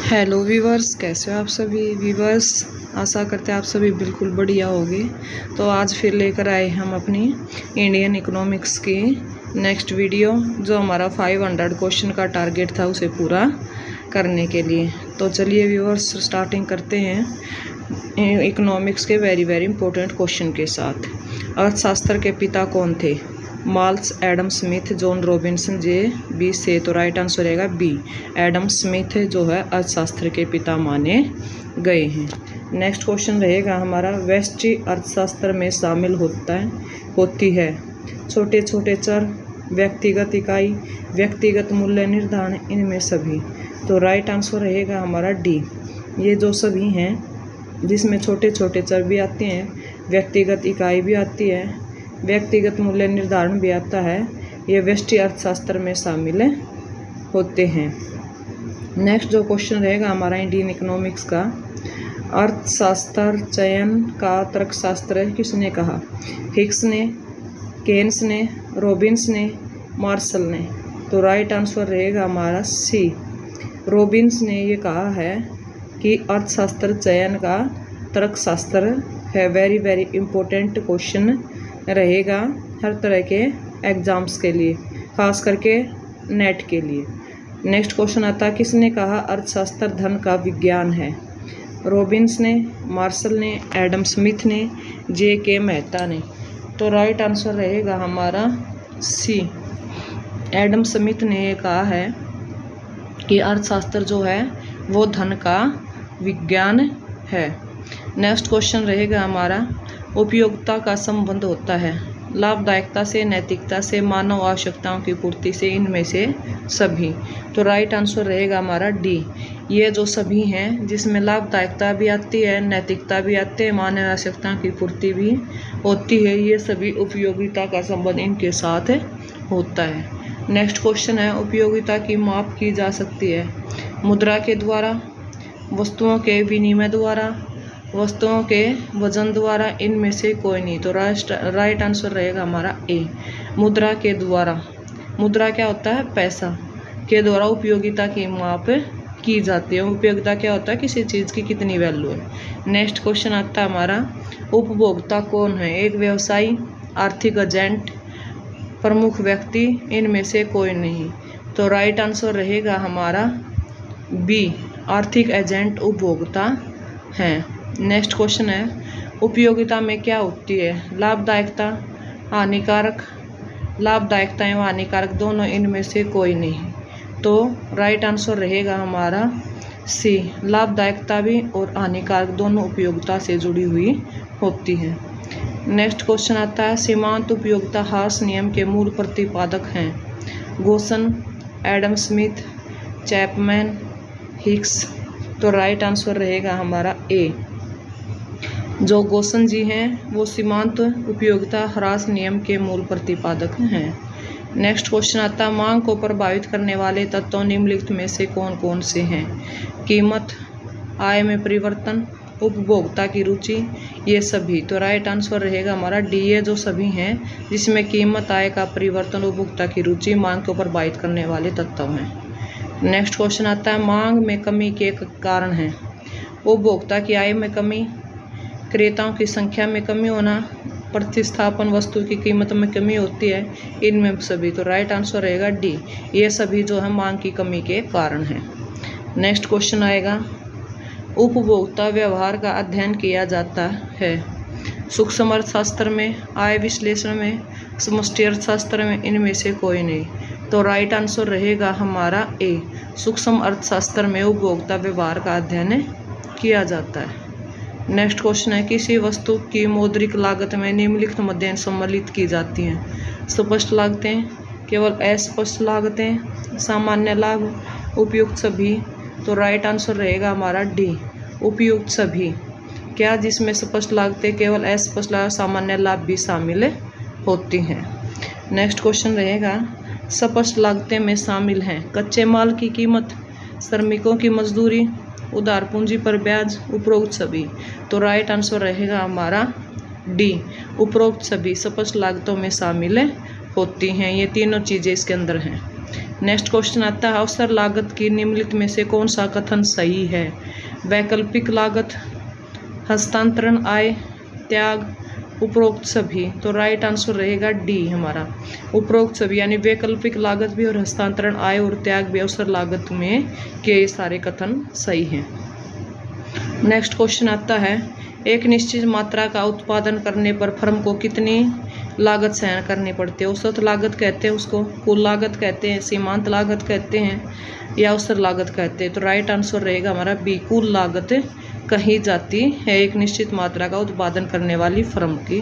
Hello viewers, कैसे हो आप सभी वीवर्स। आशा करते हैं आप सभी बिल्कुल बढ़िया होंगे। तो आज फिर लेकर आए हम अपनी इंडियन इकोनॉमिक्स की नेक्स्ट वीडियो, जो हमारा 500 क्वेश्चन का टारगेट था उसे पूरा करने के लिए। तो चलिए वीवर्स, स्टार्टिंग करते हैं इकोनॉमिक्स के वेरी इंपॉर्टेंट क्वेश्चन के साथ। अर्थशास्त्र के पिता कौन थे? मार्ल्स, एडम स्मिथ, जॉन रॉबिन्सन, जे, बी से। तो राइट आंसर रहेगा बी, एडम स्मिथ जो है अर्थशास्त्र के पिता माने गए हैं। नेक्स्ट क्वेश्चन रहेगा हमारा, व्यष्टि अर्थशास्त्र में शामिल होती है छोटे छोटे चर, व्यक्तिगत इकाई, व्यक्तिगत मूल्य निर्धारण, इनमें सभी। तो राइट आंसर रहेगा हमारा डी, ये जो सभी हैं जिसमें छोटे छोटे चर भी आते हैं, व्यक्तिगत इकाई भी आती है, व्यक्तिगत मूल्य निर्धारण भी आता है, ये व्यष्टि अर्थशास्त्र में शामिल होते हैं। नेक्स्ट जो क्वेश्चन रहेगा हमारा इंडियन इकोनॉमिक्स का, अर्थशास्त्र चयन का तर्कशास्त्र किसने कहा? हिक्स ने, केन्स ने, रॉबिन्स ने, मार्शल ने। तो राइट आंसर रहेगा हमारा सी, रॉबिन्स ने ये कहा है कि अर्थशास्त्र चयन का तर्कशास्त्र है। वेरी इंपॉर्टेंट क्वेश्चन रहेगा हर तरह के एग्जाम्स के लिए, खास करके नेट के लिए। नेक्स्ट क्वेश्चन आता है, किसने कहा अर्थशास्त्र धन का विज्ञान है? रॉबिन्स ने, मार्शल ने, एडम स्मिथ ने, जे के मेहता ने। तो राइट आंसर रहेगा हमारा सी, एडम स्मिथ ने ये कहा है कि अर्थशास्त्र जो है वो धन का विज्ञान है। नेक्स्ट क्वेश्चन रहेगा हमारा, उपयोगिता का संबंध होता है लाभदायकता से, नैतिकता से, मानव आवश्यकताओं की पूर्ति से, इनमें से सभी। तो राइट आंसर रहेगा हमारा डी, ये जो सभी हैं जिसमें लाभदायकता भी आती है, नैतिकता भी आती है, मानव आवश्यकताओं की पूर्ति भी होती है, ये सभी उपयोगिता का संबंध इनके साथ होता है। नेक्स्ट क्वेश्चन है, उपयोगिता की माप की जा सकती है मुद्रा के द्वारा, वस्तुओं के विनिमय द्वारा, वस्तुओं के वजन द्वारा, इनमें से कोई नहीं। तो राइट आंसर रहेगा हमारा ए, मुद्रा के द्वारा। मुद्रा क्या होता है? पैसा के द्वारा उपयोगिता की माप की जाती है। उपयोगिता क्या होता है? किसी चीज़ की कितनी वैल्यू है। नेक्स्ट क्वेश्चन आता है हमारा, उपभोक्ता कौन है? एक व्यवसायी, आर्थिक एजेंट, प्रमुख व्यक्ति, इनमें से कोई नहीं। तो राइट आंसर रहेगा हमारा बी, आर्थिक एजेंट उपभोक्ता हैं। नेक्स्ट क्वेश्चन है, उपयोगिता में क्या होती है? लाभदायकता, हानिकारक, लाभदायकता एवं हानिकारक दोनों, इनमें से कोई नहीं। तो राइट आंसर रहेगा हमारा सी, लाभदायकता भी और हानिकारक दोनों उपयोगिता से जुड़ी हुई होती है। नेक्स्ट क्वेश्चन आता है, सीमांत उपयोगिता हास नियम के मूल प्रतिपादक हैं? गोसन, एडम स्मिथ, चैपमैन, हिक्स। तो राइट आंसर रहेगा हमारा ए, जो गोसन जी हैं वो सीमांत उपयोगिता ह्रास नियम के मूल प्रतिपादक हैं। नेक्स्ट क्वेश्चन आता है, मांग को प्रभावित करने वाले तत्व निम्नलिखित में से कौन कौन से हैं? कीमत, आय में परिवर्तन, उपभोक्ता की रुचि, ये सभी। तो राइट आंसर रहेगा हमारा डी, ये जो सभी हैं जिसमें कीमत, आय का परिवर्तन, उपभोक्ता की रुचि मांग को प्रभावित करने वाले तत्व हैं। नेक्स्ट क्वेश्चन आता है, मांग में कमी के कारण हैं? उपभोक्ता की आय में कमी, क्रेताओं की संख्या में कमी होना, प्रतिस्थापन, वस्तु की कीमत में कमी होती है, इनमें सभी। तो राइट आंसर रहेगा डी, ये सभी जो है मांग की कमी के कारण हैं। नेक्स्ट क्वेश्चन आएगा, उपभोक्ता व्यवहार का अध्ययन किया जाता है सूक्ष्म अर्थशास्त्र में, आय विश्लेषण में, समष्टि अर्थशास्त्र में, इनमें से कोई नहीं। तो राइट आंसर रहेगा हमारा ए, सूक्ष्म अर्थशास्त्र में उपभोक्ता व्यवहार का अध्ययन किया जाता है। नेक्स्ट क्वेश्चन है, किसी वस्तु की मौद्रिक लागत में निम्नलिखित मध्य सम्मिलित की जाती हैं? स्पष्ट लागतें, केवल अस्पष्ट लागतें, सामान्य लाभ, उपयुक्त सभी। तो राइट आंसर रहेगा हमारा डी, उपयुक्त सभी। क्या जिसमें स्पष्ट लागतें, केवल अस्पष्ट लाभ, सामान्य लाभ भी शामिल होती हैं। नेक्स्ट क्वेश्चन रहेगा, स्पष्ट लागतें में शामिल हैं कच्चे माल की कीमत, श्रमिकों की मजदूरी, उधार पूंजी पर ब्याज, उपरोक्त सभी। तो राइट आंसर रहेगा हमारा डी, उपरोक्त सभी स्पष्ट लागतों में शामिल होती हैं। ये तीनों चीज़ें इसके अंदर हैं। नेक्स्ट क्वेश्चन आता है अवसर लागत की निम्नलिखित में से कौन सा कथन सही है? वैकल्पिक लागत, हस्तांतरण, आय, त्याग, उपरोक्त सभी। तो राइट आंसर रहेगा डी हमारा, उपरोक्त सभी, यानी वैकल्पिक लागत भी और हस्तांतरण, आय और त्याग भी अवसर लागत में के सारे कथन सही हैं। नेक्स्ट क्वेश्चन आता है एक निश्चित मात्रा का उत्पादन करने पर फर्म को कितनी लागत सहन करनी पड़ती है? औसत लागत कहते हैं उसको, कुल लागत कहते हैं, सीमांत लागत कहते हैं या अवसर लागत कहते हैं? तो राइट आंसर रहेगा हमारा बी, कुल लागत कही जाती है एक निश्चित मात्रा का उत्पादन करने वाली फर्म की।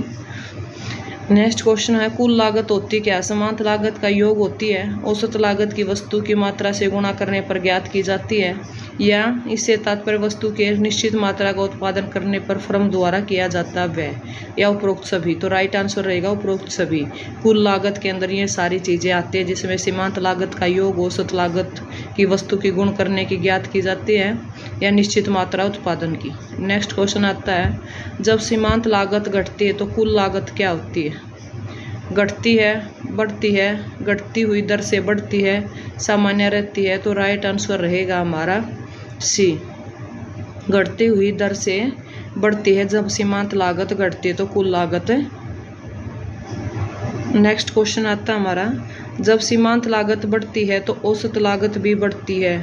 नेक्स्ट क्वेश्चन है कुल लागत होती क्या? सीमांत लागत का योग होती है, औसत लागत की वस्तु की मात्रा से गुणा करने पर ज्ञात की जाती है, या इससे तात्पर्य वस्तु के निश्चित मात्रा का उत्पादन करने पर फर्म द्वारा किया जाता व्यय, या उपरोक्त सभी। तो राइट आंसर रहेगा उपरोक्त सभी। कुल लागत के अंदर ये सारी चीज़ें आती है जिसमें सीमांत लागत का योग औसत लागत की वस्तु की गुण करने की ज्ञात की जाती है या निश्चित मात्रा उत्पादन की। नेक्स्ट क्वेश्चन आता है जब सीमांत लागत घटती है तो कुल लागत क्या होती है? घटती है, बढ़ती है, घटती हुई दर से बढ़ती है, सामान्य रहती है। तो राइट आंसर रहेगा हमारा सी, घटती हुई दर से बढ़ती है। जब सीमांत लागत घटती है तो कुल लागत। नेक्स्ट क्वेश्चन आता है हमारा जब सीमांत लागत बढ़ती है तो औसत लागत भी बढ़ती है,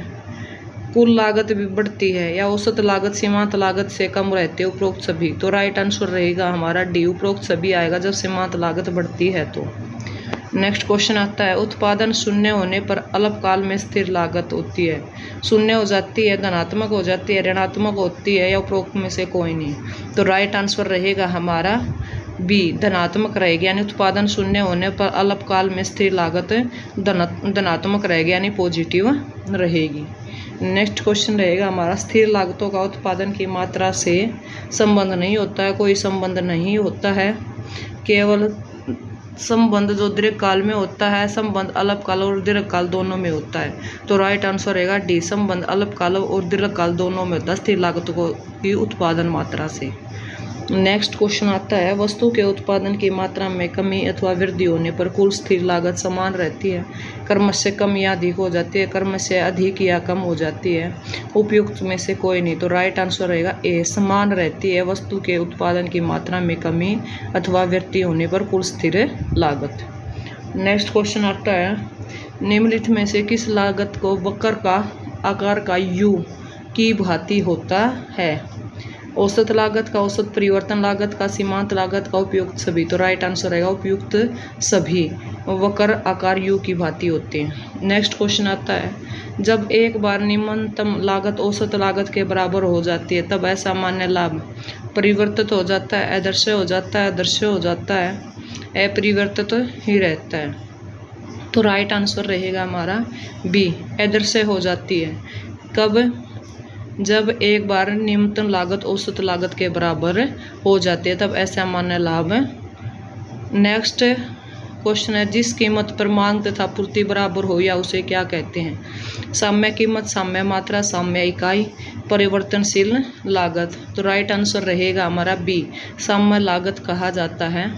कुल लागत भी बढ़ती है, या औसत लागत सीमांत लागत से कम रहती है, उपरोक्त सभी। तो राइट आंसर रहेगा हमारा डी, उपरोक्त सभी आएगा जब सीमांत लागत बढ़ती है तो। नेक्स्ट क्वेश्चन आता है उत्पादन शून्य होने पर अल्पकाल में स्थिर लागत होती है, शून्य हो जाती है, धनात्मक हो जाती है, ऋणात्मक होती है, या उपरोक्त में से कोई नहीं। तो राइट आंसर रहेगा हमारा बी, धनात्मक रहेगी, यानी उत्पादन शून्य होने पर अल्पकाल में स्थिर लागत धनात्मक रहेगी, यानी पॉजिटिव रहेगी। नेक्स्ट क्वेश्चन रहेगा हमारा स्थिर लागतों का उत्पादन की मात्रा से संबंध नहीं होता है, कोई संबंध नहीं होता है, केवल संबंध जो दीर्घकाल में होता है, संबंध अल्पकाल और दीर्घकाल दोनों में होता है। तो राइट आंसर रहेगा डी, संबंध अल्पकाल और दीर्घकाल दोनों में होता है स्थिर लागतों की उत्पादन मात्रा से। नेक्स्ट क्वेश्चन आता है वस्तु के उत्पादन की मात्रा में कमी अथवा वृद्धि होने पर कुल स्थिर लागत समान रहती है, क्रम से कम या अधिक हो जाती है, क्रम से अधिक या कम हो जाती है, उपयुक्त में से कोई नहीं। तो राइट आंसर रहेगा ए, समान रहती है वस्तु के उत्पादन की मात्रा में कमी अथवा वृद्धि होने पर कुल स्थिर लागत। नेक्स्ट क्वेश्चन आता है निम्नलिखित में से किस लागत को वक्र का आकार का यू की भांति होता है? औसत लागत का, औसत परिवर्तन लागत का, सीमांत लागत का, उपयुक्त सभी। तो राइट आंसर रहेगा उपयुक्त सभी, वक्र आकार यू की भांति होते हैं। नेक्स्ट क्वेश्चन आता है जब एक बार निम्नतम लागत औसत लागत के बराबर हो जाती है तब असामान्य लाभ परिवर्तित हो जाता है, अदृश्य हो जाता है, अदृश्य हो जाता है, अपरिवर्तित ही रहता है। तो राइट आंसर रहेगा हमारा बी, अदृश्य हो जाती है। कब? जब एक बार न्यूनतम लागत औसत लागत के बराबर हो जाती है तब असामान्य लाभ। नेक्स्ट क्वेश्चन है जिस कीमत पर मांग तथा पूर्ति बराबर हो या उसे क्या कहते हैं? साम्य कीमत, साम्य मात्रा, साम्य इकाई, परिवर्तनशील लागत। तो राइट आंसर रहेगा हमारा बी, साम्य लागत कहा जाता है,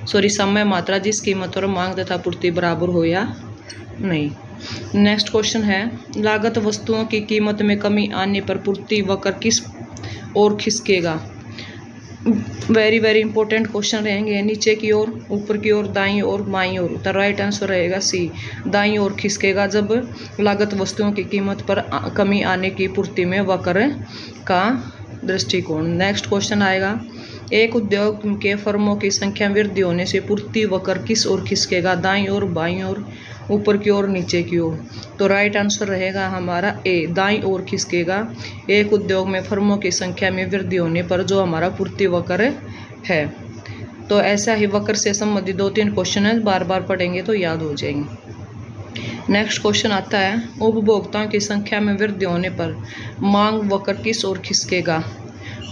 साम्य मात्रा जिस कीमत पर मांग तथा पूर्ति बराबर हो या नहीं। नेक्स्ट क्वेश्चन है लागत वस्तुओं की कीमत में कमी आने पर पूर्ति वक्र किस ओर खिसकेगा? वेरी वेरी इंपॉर्टेंट क्वेश्चन रहेंगे, नीचे की ओर, ऊपर की ओर, दाईं ओर, बाईं ओर। तो राइट आंसर रहेगा सी, दाईं ओर खिसकेगा जब लागत वस्तुओं की कीमत पर कमी आने की पूर्ति में वक्र का दृष्टिकोण। नेक्स्ट क्वेश्चन आएगा एक उद्योग के फर्मों की संख्या में वृद्धि होने से पूर्ति वक्र किस ओर खिसकेगा? दाईं ओर, बाईं ओर, ऊपर की ओर, नीचे की ओर। तो राइट आंसर रहेगा हमारा ए, दाईं ओर खिसकेगा। एक उद्योग में फर्मों की संख्या में वृद्धि होने पर जो हमारा पूर्ति वक्र है। तो ऐसा ही वक्र से संबंधित 2-3 क्वेश्चन है, बार बार पढ़ेंगे तो याद हो जाएंगे। नेक्स्ट क्वेश्चन आता है उपभोक्ताओं की संख्या में वृद्धि होने पर मांग वक्र किस ओर खिसकेगा?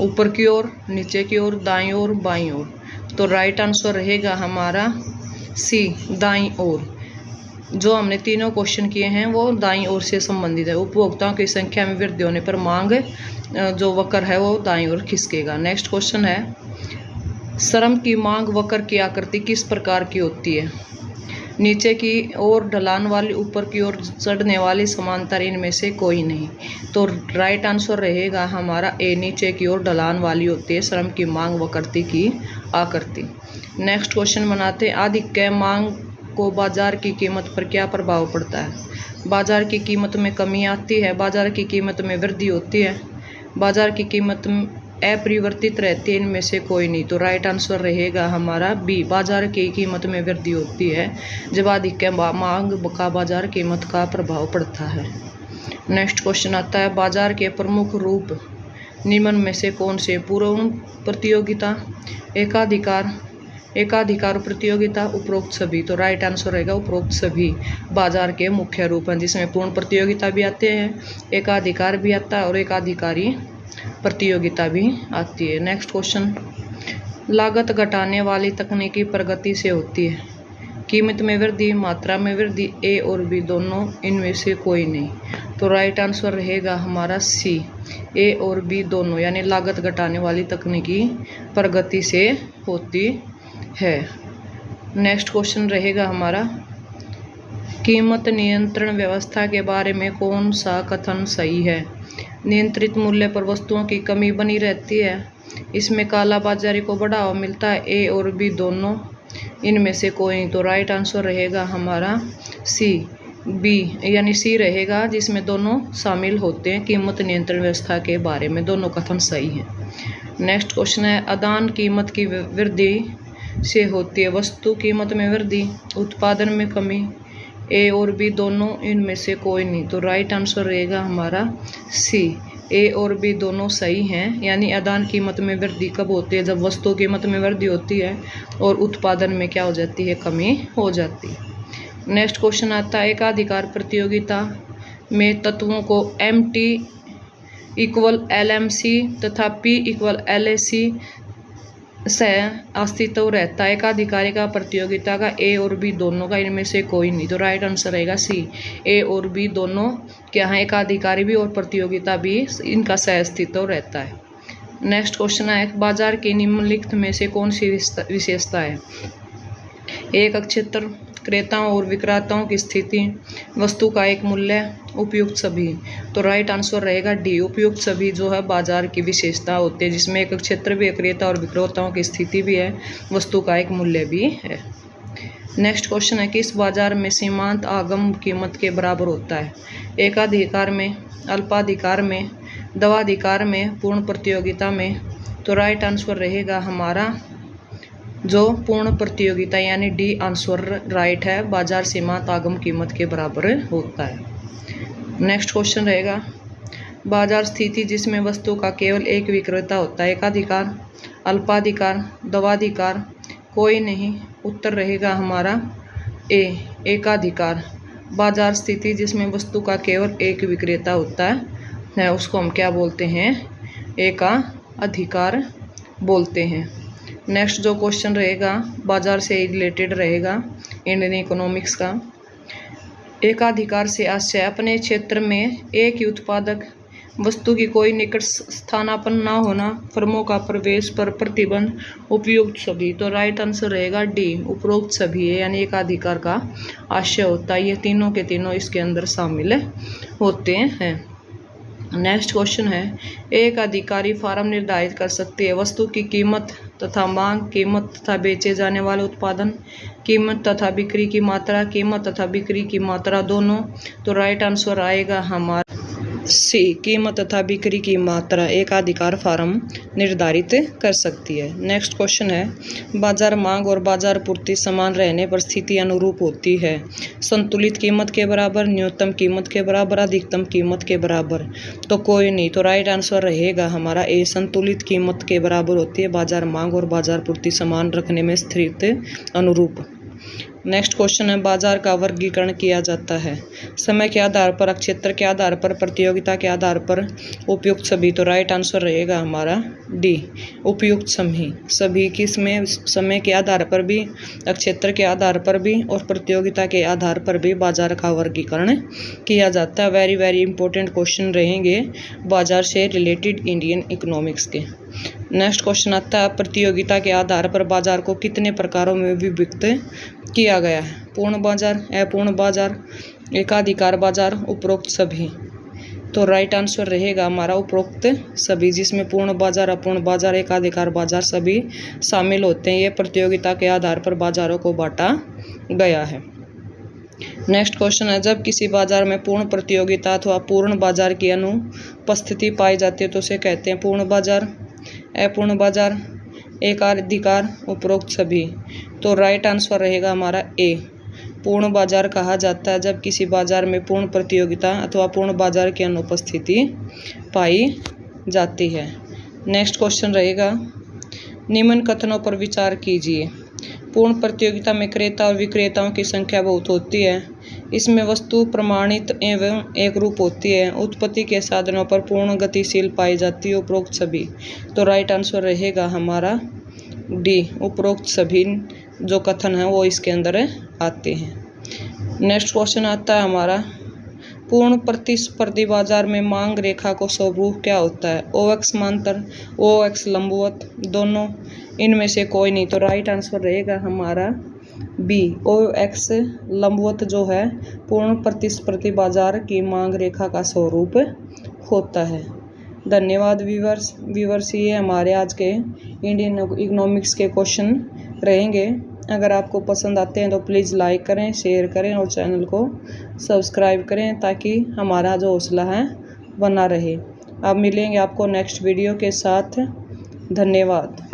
ऊपर की ओर, नीचे की ओर, दाईं ओर, बाईं ओर। तो राइट आंसर रहेगा हमारा सी, दाईं ओर। जो हमने तीनों क्वेश्चन किए हैं वो दाईं ओर से संबंधित है। उपभोक्ताओं की संख्या में वृद्धि होने पर मांग जो वक्र है वो दाईं ओर खिसकेगा। नेक्स्ट क्वेश्चन है श्रम की मांग वक्र की आकृति किस प्रकार की होती है? नीचे की ओर ढलान वाली, ऊपर की ओर चढ़ने वाली समांतर इनमें से कोई नहीं। तो राइट आंसर रहेगा हमारा ए, नीचे की ओर ढलान वाली होती है श्रम की मांग वक्रति की आकृति। नेक्स्ट क्वेश्चन बनाते हैं, अधिक मांग को बाजार की कीमत पर क्या प्रभाव पड़ता है? बाजार की कीमत में कमी आती है, बाजार की कीमत में वृद्धि होती है, बाजार की कीमत अपरिवर्तित रहती है, इनमें से कोई नहीं। तो राइट आंसर रहेगा हमारा बी, बाजार की कीमत में वृद्धि होती है जब अधिक मांग का बाजार कीमत का प्रभाव पड़ता है। नेक्स्ट क्वेश्चन आता है, बाजार के प्रमुख रूप निम्न में से कौन से? पूर्ण प्रतियोगिता, एकाधिकार, एकाधिकार प्रतियोगिता, उपरोक्त सभी। तो राइट आंसर रहेगा उपरोक्त सभी बाजार के मुख्य रूप हैं, जिसमें पूर्ण प्रतियोगिता भी आते हैं, एकाधिकार भी आता है और एकाधिकारी प्रतियोगिता भी आती है। नेक्स्ट क्वेश्चन, लागत घटाने वाली तकनीकी प्रगति से होती है, कीमत में वृद्धि, मात्रा में वृद्धि, ए और बी दोनों, इनमें से कोई नहीं। तो राइट आंसर रहेगा हमारा सी, ए और बी दोनों, यानी लागत घटाने वाली तकनीकी प्रगति से होती है। नेक्स्ट क्वेश्चन रहेगा हमारा, कीमत नियंत्रण व्यवस्था के बारे में कौन सा कथन सही है? नियंत्रित मूल्य पर वस्तुओं की कमी बनी रहती है, इसमें कालाबाजारी को बढ़ावा मिलता है, ए और बी दोनों, इनमें से कोई नहीं। तो राइट आंसर रहेगा हमारा सी, बी यानी सी रहेगा, जिसमें दोनों शामिल होते हैं। कीमत नियंत्रण व्यवस्था के बारे में दोनों कथन सही हैं। नेक्स्ट क्वेश्चन है, आदान कीमत की वृद्धि से होती है, वस्तु कीमत में वृद्धि, उत्पादन में कमी, ए और बी दोनों, इनमें से कोई नहीं। तो राइट आंसर रहेगा हमारा सी, ए और बी दोनों सही हैं, यानी आदान कीमत में वृद्धि कब होती है? जब वस्तु कीमत में वृद्धि होती है और उत्पादन में क्या हो जाती है? कमी हो जाती है। नेक्स्ट क्वेश्चन आता है, एकाधिकार प्रतियोगिता में तत्वों को MT = LMC तथा P = LAC से अस्तित्व रहता है, एकाधिकारी का प्रतियोगिता का, ए और बी दोनों का, इनमें से कोई नहीं। तो राइट आंसर रहेगा सी, ए और बी दोनों क्या है? एकाधिकारी भी और प्रतियोगिता भी, इनका सह अस्तित्व रहता है। नेक्स्ट क्वेश्चन है, बाजार की निम्नलिखित में से कौन सी विशेषता है? एक क्षेत्र, क्रेताओं और विक्रेताओं की स्थिति, वस्तु का एक मूल्य, उपयुक्त सभी। तो राइट आंसर रहेगा डी, उपयुक्त सभी जो है बाजार की विशेषता होती है, जिसमें एक क्षेत्र भी है, क्रेता और विक्रेताओं की स्थिति भी है, वस्तु का एक मूल्य भी है। नेक्स्ट क्वेश्चन है, किस बाजार में सीमांत आगम कीमत के बराबर होता है? एकाधिकार में, अल्पाधिकार में, दवाधिकार में, पूर्ण प्रतियोगिता में। तो राइट आंसर रहेगा हमारा जो पूर्ण प्रतियोगिता, यानी डी आंसर राइट है, बाजार सीमांत आगम कीमत के बराबर होता है। नेक्स्ट क्वेश्चन रहेगा, बाजार स्थिति जिसमें वस्तु का केवल एक विक्रेता होता है, एकाधिकार, अल्पाधिकार, दवाधिकार, कोई नहीं। उत्तर रहेगा हमारा ए, एकाधिकार। बाजार स्थिति जिसमें वस्तु का केवल एक विक्रेता होता है उसको हम क्या बोलते हैं? एकाधिकार बोलते हैं। नेक्स्ट जो क्वेश्चन रहेगा बाजार से रिलेटेड रहेगा, इंडियन इकोनॉमिक्स का, एकाधिकार से आशय अपने क्षेत्र में एक ही उत्पादक वस्तु की कोई निकट स्थानापन्न न होना, फर्मों का प्रवेश पर प्रतिबंध, उपयुक्त सभी। तो राइट आंसर रहेगा डी, उपरोक्त सभी है, यानी एकाधिकार का आशय होता है, ये तीनों के तीनों इसके अंदर शामिल होते हैं। नेक्स्ट क्वेश्चन है, एक अधिकारी फार्म निर्धारित कर सकती है वस्तु की कीमत तथा मांग, कीमत तथा बेचे जाने वाले उत्पादन, कीमत तथा बिक्री की मात्रा, कीमत तथा बिक्री की मात्रा दोनों। तो राइट आंसर आएगा हमारा सी, कीमत तथा बिक्री की मात्रा एकाधिकार फार्म निर्धारित कर सकती है। नेक्स्ट क्वेश्चन है, बाजार मांग और बाजार पूर्ति समान रहने पर स्थिति अनुरूप होती है, संतुलित कीमत के बराबर, न्यूनतम कीमत के बराबर, अधिकतम कीमत के बराबर। तो कोई नहीं। तो राइट आंसर रहेगा हमारा ए, संतुलित कीमत के बराबर होती है बाजार मांग और बाजार पूर्ति समान रखने में स्थिति अनुरूप। नेक्स्ट क्वेश्चन है, बाजार का वर्गीकरण किया जाता है समय के आधार पर, क्षेत्र के आधार पर, प्रतियोगिता के आधार पर, उपयुक्त सभी। तो राइट आंसर रहेगा हमारा डी, उपयुक्त सभी किसमें समय के आधार पर भी, क्षेत्र के आधार पर भी और प्रतियोगिता के आधार पर भी बाजार का वर्गीकरण किया जाता है। वेरी इंपॉर्टेंट क्वेश्चन रहेंगे बाजार से रिलेटेड इंडियन इकोनॉमिक्स के। नेक्स्ट क्वेश्चन आता है, प्रतियोगिता के आधार पर बाजार को कितने प्रकारों में विभक्त किया गया है? पूर्ण बाजार, अपूर्ण बाजार, एकाधिकार बाजार, उपरोक्त सभी। तो राइट आंसर रहेगा हमारा उपरोक्त सभी, जिसमें पूर्ण बाजार, अपूर्ण बाजार, एकाधिकार बाजार सभी शामिल होते हैं। ये प्रतियोगिता के आधार पर बाजारों को बांटा गया है। नेक्स्ट क्वेश्चन है, जब किसी बाजार में पूर्ण प्रतियोगिता अथवा पूर्ण बाजार की अनुपस्थिति पाई जाती है तो उसे कहते हैं पूर्ण बाजार, अपूर्ण बाजार, एकाधिकार, उपरोक्त सभी। तो राइट आंसर रहेगा हमारा ए, पूर्ण बाजार कहा जाता है जब किसी बाजार में पूर्ण प्रतियोगिता अथवा पूर्ण बाजार की अनुपस्थिति पाई जाती है। नेक्स्ट क्वेश्चन रहेगा, निम्न कथनों पर विचार कीजिए। पूर्ण प्रतियोगिता में क्रेता और विक्रेताओं की संख्या बहुत होती है। इसमें वस्तु प्रमाणित एवं एक रूप होती है। उत्पत्ति के साधनों पर पूर्ण गतिशील पाई जाती है, उपरोक्त सभी। तो राइट आंसर रहेगा हमारा डी, उपरोक्त सभी जो कथन है वो इसके अंदर आते हैं। नेक्स्ट क्वेश्चन आता है हमारा, पूर्ण प्रतिस्पर्धी बाजार में मांग रेखा को स्वरूप क्या होता है? OX समांतर, OX लंबवत, दोनों, इनमें से कोई नहीं। तो राइट आंसर रहेगा हमारा बी, OX लंबवत जो है पूर्ण प्रतिस्पर्धी बाजार की मांग रेखा का स्वरूप होता है। धन्यवाद व्यूअर्स, ये हमारे आज के इंडियन इकोनॉमिक्स के क्वेश्चन रहेंगे। अगर आपको पसंद आते हैं तो प्लीज़ लाइक करें, शेयर करें और चैनल को सब्सक्राइब करें ताकि हमारा जो हौसला है बना रहे। अब मिलेंगे आपको नेक्स्ट वीडियो के साथ। धन्यवाद।